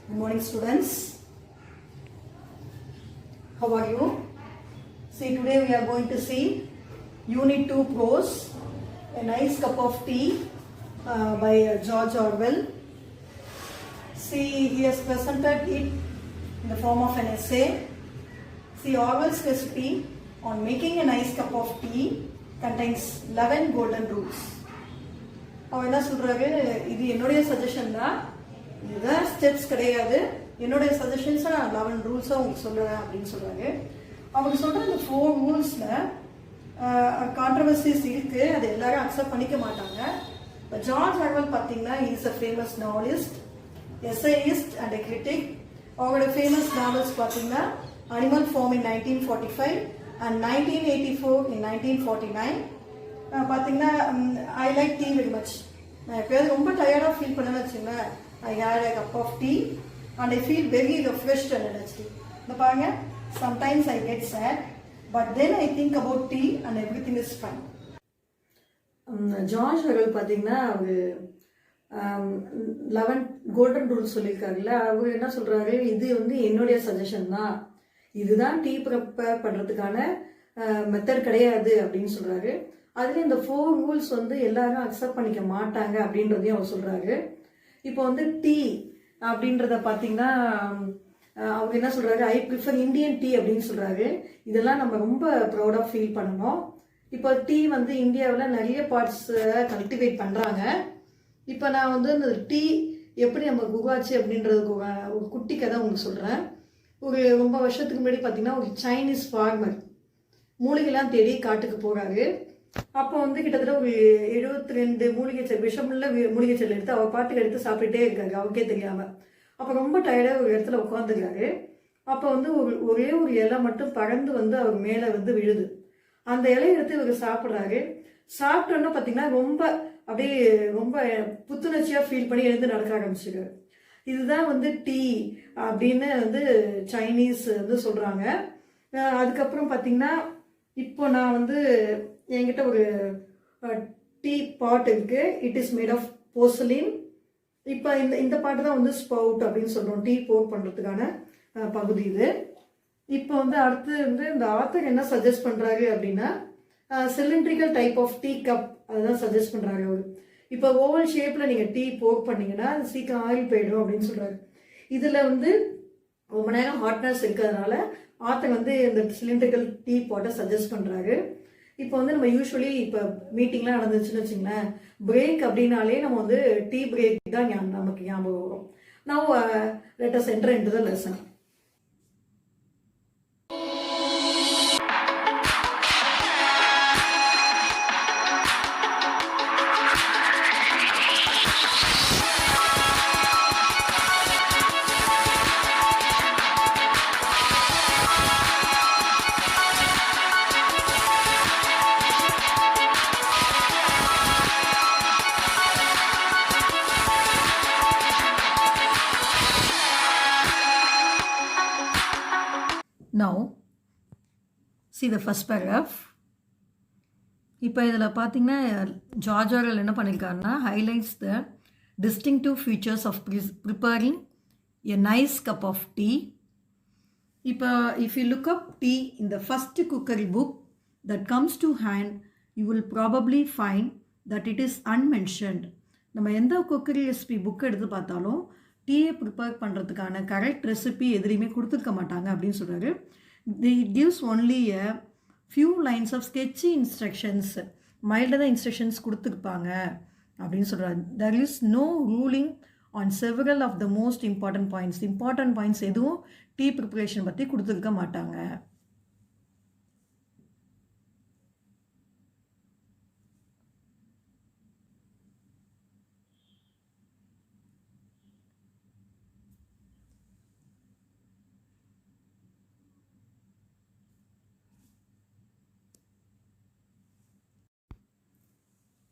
Good morning, students. How are you? See, today we are going to see Unit 2 Prose, A Nice Cup of Tea by George Orwell. See, he has presented it in the form of an essay. See, Orwell's recipe on making a nice cup of tea contains 11 golden rules. அவன் என்ன சொல்றாரு, இது என்னுடைய suggestion தான், இதுதான் steps கிடையாது, என்னுடைய சஜஷன்ஸை நான் 11 ரூல்ஸை உங்களுக்கு சொல்லுவேன் அப்படின்னு சொல்றாரு. அவங்க சொல்ற இந்த 4 ரூல்ஸில் கான்ட்ரவர்சிஸ் இருக்கு, அது எல்லாரும் அக்செப்ட் பண்ணிக்க மாட்டாங்க. இப்போ ஜார்ஜ் ஆர்வெல் பார்த்தீங்கன்னா is a famous novelist, essayist and a critic. அவங்களோட ஃபேமஸ் நாவல்ஸ் பார்த்தீங்கன்னா Animal Farm in 1945 and 1984 in 1949. பார்த்தீங்கன்னா I like tea very much. நான் எப்போயாவது ரொம்ப டயர்டாக ஃபீல் பண்ணேன்னு வச்சுங்களேன், I hate a cup of tea and I feel very refreshed and energy. இந்த பாருங்க, sometimes I get sad but then I think about tea and everything is fine. George Orwell பார்த்தீங்கன்னா அவர் 11 golden rules சொல்லியிருக்காருல்ல, அவர் என்ன சொல்கிறாரு, இது வந்து என்னுடைய suggestion தான், இதுதான் டீ ப்ரிப்பேர் பண்ணுறதுக்கான மெத்தட் கிடையாது அப்படின்னு சொல்கிறாரு. அதில் இந்த 4 ரூல்ஸ் வந்து எல்லாரும் அக்செப்ட் பண்ணிக்க மாட்டாங்க அப்படின்றதையும் அவர் சொல்கிறாரு. இப்போ வந்து டீ அப்படின்றத பார்த்தீங்கன்னா அவங்க என்ன சொல்கிறாரு, ஐ ப்ரிஃபர் இந்தியன் டீ அப்படின்னு சொல்கிறாரு. இதெல்லாம் நம்ம ரொம்ப ப்ரௌடாக ஃபீல் பண்ணணும். இப்போ டீ வந்து இந்தியாவில் நிறைய பார்ட்ஸை கல்டிவேட் பண்ணுறாங்க. இப்போ நான் வந்து இந்த டீ எப்படி நம்ம உருவாச்சு அப்படின்றதுக்கு ஒரு குட்டி கதை உங்களுக்கு சொல்கிறேன். ஒரு ரொம்ப வருஷத்துக்கு முன்னாடி பார்த்தீங்கன்னா ஒரு சைனீஸ் ஃபார்மர் மூலிகைலாம் தேடி காட்டுக்கு போகிறாரு. அப்போ வந்து கிட்டத்தட்ட ஒரு 72 மூலிகை செல், விஷமுள்ள மூலிகை செல் எடுத்து அவர் பாட்டுக்கு எடுத்து சாப்பிட்டுட்டே இருக்காரு அவருக்கே தெரியாமல். அப்போ ரொம்ப டயர்டாக ஒரு இடத்துல உட்காந்துருக்காரு. அப்போ வந்து ஒரே ஒரு இலை மட்டும் பறந்து வந்து அவர் மேலே வந்து விழுது. அந்த இலையை எடுத்து இவர் சாப்பிட்றாரு. சாப்பிட்டோன்னா பார்த்தீங்கன்னா அப்படியே ரொம்ப புத்துணர்ச்சியாக ஃபீல் பண்ணி எழுந்து நடக்க ஆரம்பிச்சிருக்காரு. இதுதான் வந்து டீ அப்படின்னு வந்து சைனீஸ் வந்து சொல்கிறாங்க. அதுக்கப்புறம் பார்த்தீங்கன்னா இப்போ நான் வந்து என்கிட்ட ஒரு டீ பாட் இருக்குது, it is made of porcelain. இப்போ இந்த பாட்டு தான் வந்து ஸ்பவுட் அப்படின்னு சொல்கிறோம், டீ போர் பண்ணுறதுக்கான பகுதி இது. இப்போ வந்து அடுத்து வந்து இந்த ஆத்தர் என்ன சஜஸ்ட் பண்ணுறாரு அப்படின்னா cylindrical type of tea cup அதுதான் சஜஸ்ட் பண்ணுறாரு அவர். இப்போ ஓவல் ஷேப்பில் நீங்கள் டீ போர் பண்ணிங்கன்னா அது சீக்கிரம் ஆயில் போயிடும் அப்படின்னு சொல்கிறாரு. இதில் வந்து ரொம்ப நேரம் ஹாட்னஸ் இருக்கிறதுனால ஆத்தர் வந்து இந்த சிலிண்ட்ரிக்கல் டீ பாட்டை சஜஸ்ட் பண்ணுறாரு. இப்போ வந்து நம்ம யூஸ்வலி இப்போ மீட்டிங்லாம் நடந்துச்சுன்னு வச்சுங்களேன், பிரேக் அப்படின்னாலே நம்ம வந்து டீ பிரேக் தான் நமக்கு ஞாபகம் வரும். Now let us enter into the lesson. Now, see the first paragraph. இப்போ இதில் பார்த்தீங்கன்னா ஜார்ஜ் ஆர்வெல் என்ன பண்ணியிருக்காருன்னா highlights the distinctive features of preparing a nice cup of tea. இப்போ if you look up tea in the first cookery book that comes to hand you will probably find that it is unmentioned. நம்ம எந்த cookery recipe book எடுத்து பார்த்தாலும் டீயை prepare பண்ணுறதுக்கான correct recipe எதுலேயுமே கொடுத்துருக்க மாட்டாங்க அப்படின்னு சொல்கிறாரு. It gives only a few lines of sketchy instructions, மைல்டாக தான் இன்ஸ்ட்ரக்ஷன்ஸ் கொடுத்துருப்பாங்க அப்படின்னு சொல்கிறாரு. There is no ruling on several of the most important points. Important points எதுவும் டீ ப்ரிப்பரேஷன் பற்றி கொடுத்துருக்க மாட்டாங்க.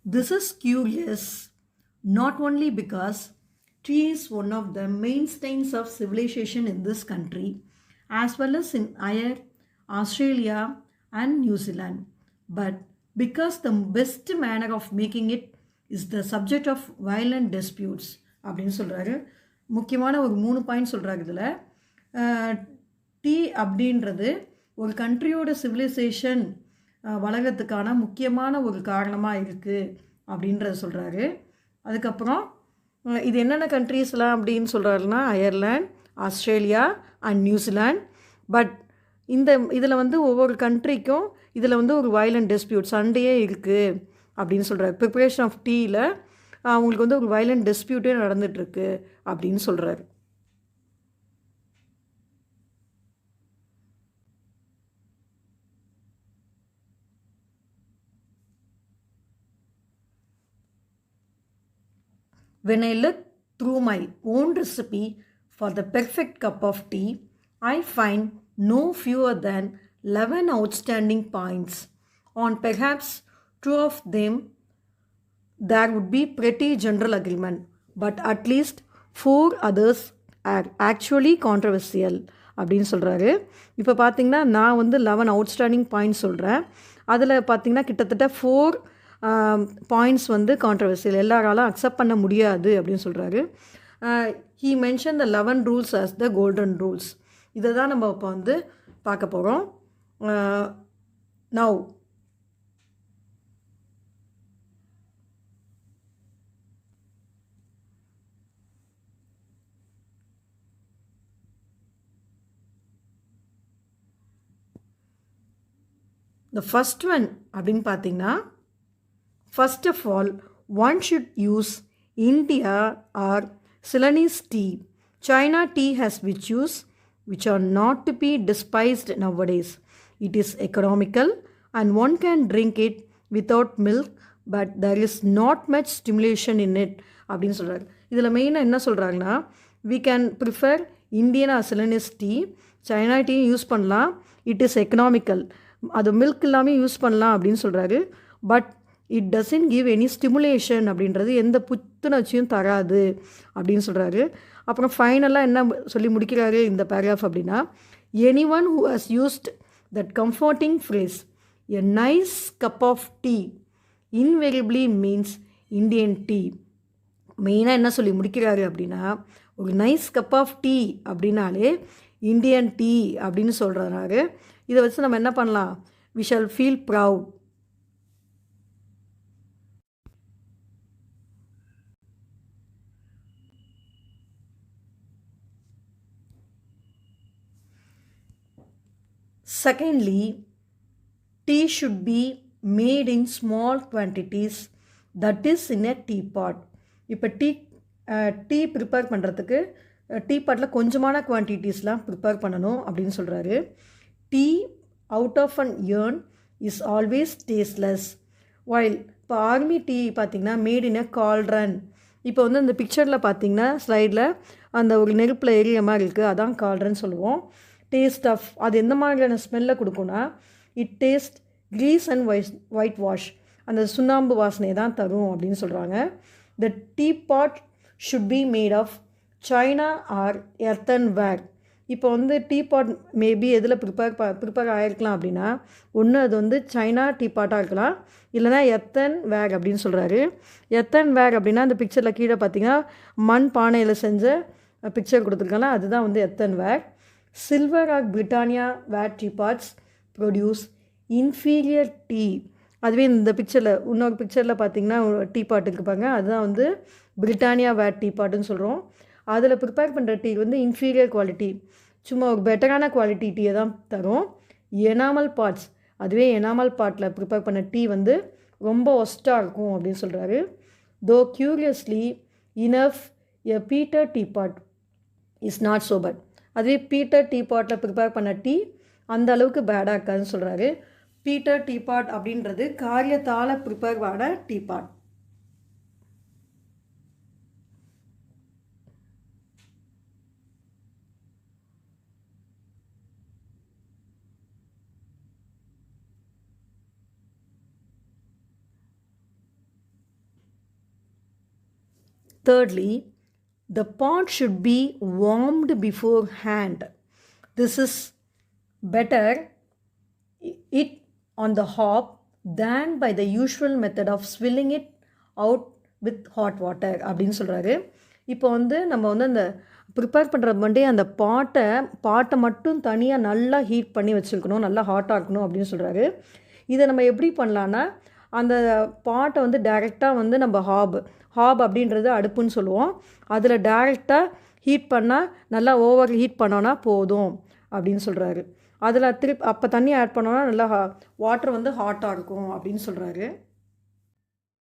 This is curious not only because tea is one of the mainstays of civilization in this country, as well as in Australia and New Zealand, but because the best manner of making it is the subject of violent disputes அப்படின்னு சொல்கிறாரு. முக்கியமான ஒரு 3 point சொல்கிறாங்க இதில். Tea அப்படின்றது ஒரு கண்ட்ரியோட civilisation வளர்கிறதுக்கான முக்கியமான ஒரு காரணமாக இருக்குது அப்படின்றத சொல்கிறாரு. அதுக்கப்புறம் இது என்னென்ன கண்ட்ரீஸ்லாம் அப்படின்னு சொல்கிறாருன்னா Ireland, Australia and New Zealand. But இதில் வந்து ஒவ்வொரு கண்ட்ரிக்கும் இதில் வந்து ஒரு வயலண்ட் டிஸ்பியூட் சண்டையே இருக்குது அப்படின்னு சொல்கிறாரு. ப்ரிப்பரேஷன் ஆஃப் டீயில் அவங்களுக்கு வந்து ஒரு வயலண்ட் டிஸ்பியூட்டே நடந்துகிட்ருக்கு அப்படின்னு சொல்கிறாரு. When I look through my own recipe for the perfect cup of tea, I find no fewer than 11 outstanding points. On perhaps 2 of them, there would be pretty general agreement, but at least 4 others are actually controversial அப்படின்னு சொல்கிறாரு. இப்போ பார்த்தீங்கன்னா நான் வந்து 11 outstanding points சொல்கிறேன். அதில் பார்த்தீங்கன்னா கிட்டத்தட்ட 4 பாயிண்ட்ஸ் வந்து கான்ட்ரவர்சியல், எல்லாராலும் அக்செப்ட் பண்ண முடியாது அப்படின்னு சொல்கிறாரு. He mention the 11 rules as the golden rules. இதை தான் நம்ம இப்போ வந்து பார்க்க போகிறோம். நவ் the first one அப்படின்னு பார்த்தீங்கன்னா, first of all, one should use India or Ceylonese tea. China tea has virtues which are not to be despised nowadays. It is economical and one can drink it without milk, but there is not much stimulation in it அப்படின்னு சொல்கிறாரு. இதில் மெயினாக என்ன சொல்கிறாங்கன்னா, we can prefer Indian or Ceylonese tea. China tea use பண்ணலாம், it is economical, அது milk இல்லாமல் use பண்ணலாம் அப்படின்னு சொல்கிறாரு. But it doesn't give any stimulation, அப்படின்றது எந்த புத்துணர்ச்சியும் தராது அப்படின்னு சொல்கிறாரு. அப்புறம் ஃபைனலாக என்ன சொல்லி முடிக்கிறாரு இந்த பேராகிராஃப் அப்படின்னா, any one who has used that comforting phrase a nice cup of tea invariably means Indian tea. மெயினாக என்ன சொல்லி முடிக்கிறாரு அப்படின்னா, ஒரு நைஸ் கப் ஆஃப் டீ அப்படின்னாலே இண்டியன் டீ அப்படின்னு சொல்கிறாரு. இதை வச்சு நம்ம என்ன பண்ணலாம், we shall feel proud. Secondly, tea should be made in small quantities, that is in a teapot. இப்போ டீ ப்ரிப்பேர் பண்ணுறதுக்கு டீபாட்டில் கொஞ்சமான குவான்டிட்டிஸ்லாம் ப்ரிப்பேர் பண்ணணும் அப்படின்னு சொல்கிறாரு. Tea out of an urn is always tasteless. While இப்போ ஆர்மி டீ பார்த்திங்கன்னா மேட் இன் அ கால்ட்ரன். இப்போ வந்து அந்த பிக்சரில் பார்த்திங்கன்னா ஸ்லைடில் அந்த ஒரு நெருப்பில் எரிய மாதிரி இருக்குது, அதான் கால்ட்ரன் சொல்லுவோம். டேஸ்ட் ஆஃப் அது எந்த மாதிரியான ஸ்மெல்லை கொடுக்கும்னா, it taste grease and whitewash, அந்த சுண்ணாம்பு வாசனையை தான் தரும் அப்படின்னு சொல்கிறாங்க. The teapot should be made of china or earthenware. இப்போ வந்து டீ பாட் மேபி எதில் ப்ரிப்பேர் ஆகிருக்கலாம் அப்படின்னா, ஒன்று அது வந்து சைனா டீ பாட்டாக இருக்கலாம், இல்லைனா எர்த்தன் வேர் அப்படின்னு சொல்கிறாரு. எர்த்தன் வேர் அப்படின்னா அந்த பிக்சரில் கீழே பார்த்திங்கன்னா மண் பானையில் செஞ்ச பிக்சர் கொடுத்துருக்காங்க, அதுதான் வந்து earthenware. Silver or Britannia ware teapots produce inferior tea. அதுவே இந்த பிக்சரில் இன்னொரு பிக்சரில் பார்த்திங்கன்னா டீ பாட் இருக்குப்பாங்க, அதுதான் வந்து பிரிட்டானியா வேர் டீ பாட்டுன்னு சொல்கிறோம். அதில் ப்ரிப்பேர் பண்ணுற டீ வந்து இன்ஃபீரியர் குவாலிட்டி, சும்மா ஒரு பெட்டரான குவாலிட்டி டீயை தான் தரும். எனாமல் பாட்ஸ், அதுவே எனாமல் பாட்டில் ப்ரிப்பேர் பண்ண டீ வந்து ரொம்ப ஒஸ்ட்டாக இருக்கும் அப்படின்னு சொல்கிறாரு. Though curiously enough a pewter teapot is not so bad. அதுவே பீட்டர் டீ பாட்டில் ப்ரிப்பேர் பண்ண டீ அந்த அளவுக்கு பேடாக இருக்காதுன்னு சொல்கிறாரு. பீட்டர் டீ பாட் அப்படின்றது காரியத்தால் ப்ரிப்பேர் ஆன teapot. Thirdly, the pot should be warmed beforehand. This is better it on the hob than by the usual method of swilling it out with hot water அப்படின்னு சொல்கிறாரு. இப்போ வந்து நம்ம வந்து அந்த ப்ரிப்பேர் பண்ணுற முன்னாடியே அந்த பாட்டை மட்டும் தனியாக நல்லா ஹீட் பண்ணி வச்சுருக்கணும், நல்லா ஹாட்டாக இருக்கணும் அப்படின்னு சொல்கிறாரு. இதை நம்ம எப்படி பண்ணலான்னா, அந்த பாட்டை வந்து டைரெக்டாக வந்து நம்ம ஹாப் அப்படின்றது அடுப்புன்னு சொல்லுவோம். அதில் டைரெக்டாக ஹீட் பண்ணால் நல்லா ஓவர் ஹீட் பண்ணோன்னா போதும் அப்படின்னு சொல்கிறாரு. அதில் அப்போ தண்ணி ஆட் பண்ணோன்னா நல்லா வாட்டர் வந்து ஹாட்டாக இருக்கும் அப்படின்னு சொல்கிறாரு.